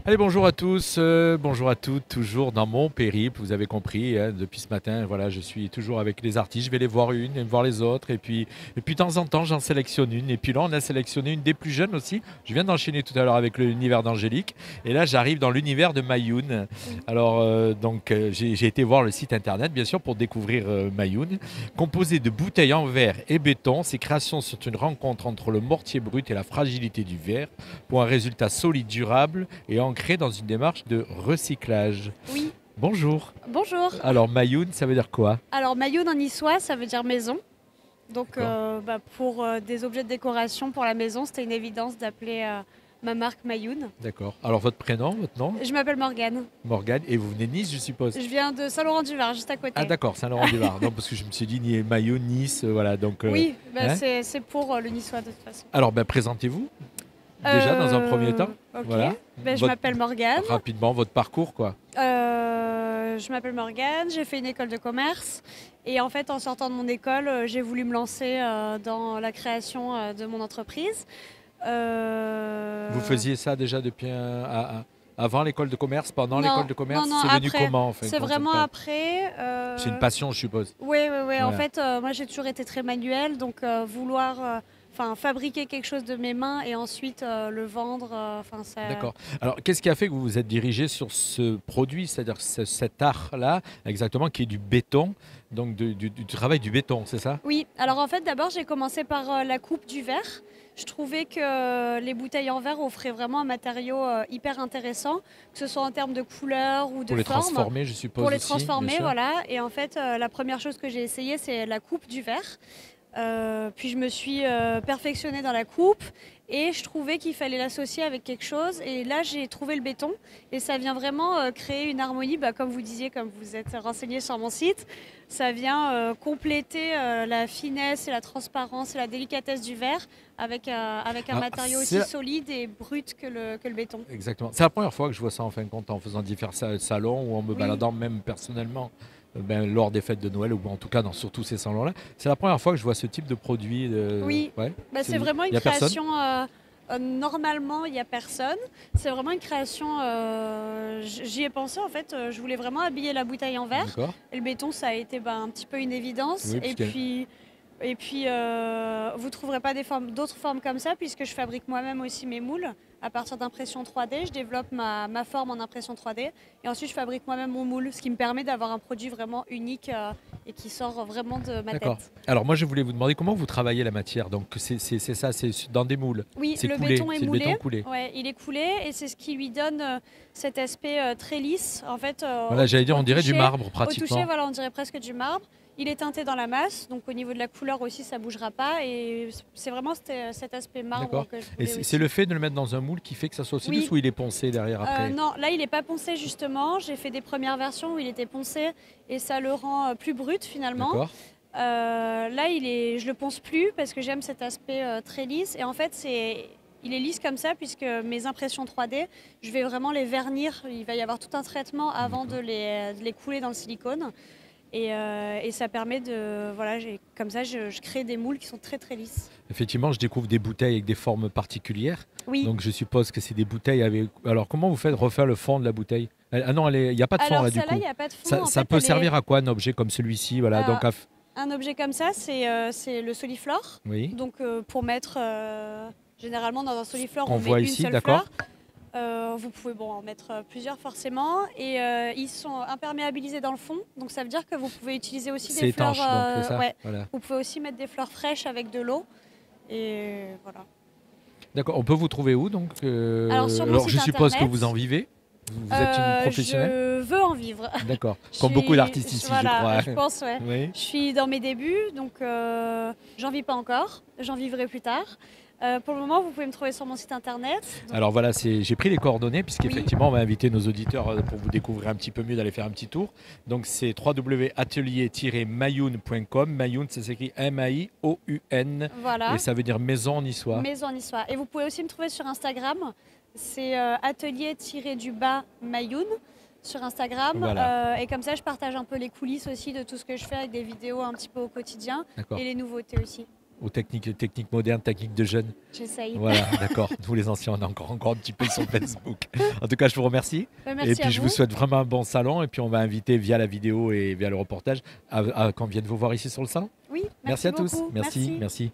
Allez, bonjour à tous, bonjour à toutes, toujours dans mon périple, vous avez compris, hein, depuis ce matin, voilà, je suis toujours avec les artistes, je vais les voir une, et voir les autres, et puis de temps en temps j'en sélectionne une, et puis là on a sélectionné une des plus jeunes aussi, je viens d'enchaîner tout à l'heure avec l'univers d'Angélique, et là j'arrive dans l'univers de Mayoun. Oui. Alors j'ai été voir le site internet bien sûr pour découvrir Mayoun, composé de bouteilles en verre et béton, ses créations sont une rencontre entre le mortier brut et la fragilité du verre, pour un résultat solide, durable et ancré dans une démarche de recyclage. Oui, Bonjour. bonjour. Alors Mayoun, ça veut dire quoi? Alors Mayoun en niçois, ça veut dire maison. Donc D'accord. pour des objets de décoration pour la maison, c'était une évidence d'appeler ma marque Mayoun. D'accord. Alors votre prénom, votre nom? Je m'appelle Morgane. Morgane. Et vous venez de Nice, je suppose? Je viens de Saint-Laurent-du-Var, juste à Ah côté. d'accord, Saint-Laurent-du-Var. Non, parce que je me suis dit Mayoun, Nice, voilà. Donc, Oui, hein. c'est pour le niçois de toute façon. Alors présentez-vous déjà dans un premier temps. Ok. Voilà. Je Votre- m'appelle Morgane. Rapidement, votre parcours quoi. Je m'appelle Morgane, j'ai fait une école de commerce et en fait en sortant de mon école, j'ai voulu me lancer dans la création de mon entreprise. Vous faisiez ça déjà depuis avant l'école de commerce, pendant l'école de commerce? Non, C'est venu après. comment en fin de C'est compte, vraiment cette après. C'est une passion, je suppose. Oui, oui, oui. En Voilà. fait, moi, j'ai toujours été très manuelle, donc vouloir, fabriquer quelque chose de mes mains et ensuite le vendre, ça. D'accord. Alors, qu'est-ce qui a fait que vous vous êtes dirigé sur ce produit, c'est-à-dire cet art-là, exactement, qui est du béton, donc du travail du béton, c'est ça? Oui. Alors en fait, d'abord, j'ai commencé par la coupe du verre. Je trouvais que les bouteilles en verre offraient vraiment un matériau hyper intéressant, que ce soit en termes de couleur ou de Pour les forme. transformer, je suppose Pour les aussi, bien transformer, sûr. voilà. Et en fait, la première chose que j'ai essayé, c'est la coupe du verre. Puis je me suis perfectionnée dans la coupe et je trouvais qu'il fallait l'associer avec quelque chose. Et là, j'ai trouvé le béton et ça vient vraiment créer une harmonie, comme vous disiez, comme vous êtes renseigné sur mon site. Ça vient compléter la finesse et la transparence et la délicatesse du verre avec un Ah, matériau c'est aussi solide et brut que le béton. exactement. C'est la première fois que je vois ça en fin de compte, en faisant différents salons ou en me Oui. baladant même personnellement lors des fêtes de Noël ou en tout cas dans surtout ces salons-là. C'est la première fois que je vois ce type de produit. Oui, Ouais. c'est vraiment Il une n'y a personne? création. Normalement, il n'y a personne. C'est vraiment une création. J'y ai pensé en fait. Je voulais vraiment habiller la bouteille en verre. D'accord. Et le béton, ça a été un petit peu une évidence. Oui, Et puis, vous ne trouverez pas d'autres formes comme ça, puisque je fabrique moi-même aussi mes moules à partir d'impression 3D. Je développe ma forme en impression 3D. Et ensuite, je fabrique moi-même mon moule, ce qui me permet d'avoir un produit vraiment unique et qui sort vraiment de ma d'accord. tête. Alors moi je voulais vous demander comment vous travaillez la matière. Donc c'est ça, c'est dans des moules. Oui, C'est le coulé, béton est c'est le moulé. béton coulé. Ouais, il est coulé et c'est ce qui lui donne cet aspect très lisse. En fait, Voilà, j'allais dire, au on dirait du toucher, marbre au toucher, pratiquement. voilà, on dirait presque du marbre. Il est teinté dans la masse, donc au niveau de la couleur aussi, ça bougera pas. Et c'est vraiment cet aspect marbre D'accord. que je Et voulais c'est aussi. le fait de le mettre dans un moule qui fait que ça soit aussi Oui. lisse ou il est poncé derrière après? Non, là, il n'est pas poncé justement. J'ai fait des premières versions où il était poncé et ça le rend plus brut finalement. D'accord. Là, je le ponce plus parce que j'aime cet aspect très lisse. Et en fait, il est lisse comme ça puisque mes impressions 3D, je vais vraiment les vernir. Il va y avoir tout un traitement avant de les couler dans le silicone. Et ça permet de... Voilà, comme ça, je crée des moules qui sont très très lisses. Effectivement, je découvre des bouteilles avec des formes particulières. Oui. Donc je suppose que c'est des bouteilles avec. Alors comment vous faites refaire le fond de la bouteille? Ah non, il n'y a pas de fond Alors là du celle-là, il coup. n'y a pas de fond. Ça, En ça fait, peut servir à quoi un objet comme celui-ci? Voilà. Alors, Donc un objet comme ça, c'est le soliflore. oui. Donc pour mettre généralement dans un soliflore, Qu'on on voit met une ici, seule d'accord. fleur. Vous pouvez en mettre plusieurs forcément. Et ils sont imperméabilisés dans le fond. Donc ça veut dire que vous pouvez utiliser aussi C'est des fleurs. étanche, donc c'est ça. Ouais. Voilà. Vous pouvez aussi mettre des fleurs fraîches avec de l'eau. Et voilà. D'accord. On peut vous trouver où donc Alors sur mon je site suppose que internet, vous en vivez. Vous êtes une professionnelle. je veux en vivre. D'accord. Je Comme beaucoup suis- d'artistes ici, je crois. Je pense, ouais. Oui. Je suis dans mes débuts, donc j'en vis pas encore. J'en vivrai plus tard. Pour le moment, vous pouvez me trouver sur mon site internet. Donc, Alors voilà, j'ai pris les coordonnées Oui. puisqu'effectivement on va inviter nos auditeurs pour vous découvrir un petit peu mieux, d'aller faire un petit tour. Donc c'est www.atelier-mayoun.com. Mayoun, ça s'écrit M-A-I-O-U-N voilà, et ça veut dire maison niçois. maison niçois. Et vous pouvez aussi me trouver sur Instagram. C'est atelier-du-bas Mayoun sur Instagram. Voilà. Et comme ça, je partage un peu les coulisses aussi de tout ce que je fais avec des vidéos un petit peu au quotidien D'accord. et les nouveautés aussi. aux techniques modernes, techniques de jeunes. J'essaye. Voilà, d'accord. Nous, les anciens, on est encore un petit peu sur Facebook. En tout cas, je vous remercie. Merci Et puis, à je vous souhaite vraiment un bon salon. Et puis, on va inviter via la vidéo et via le reportage qu'on vienne vous voir ici sur le salon. Oui, Merci à tous. beaucoup. Merci.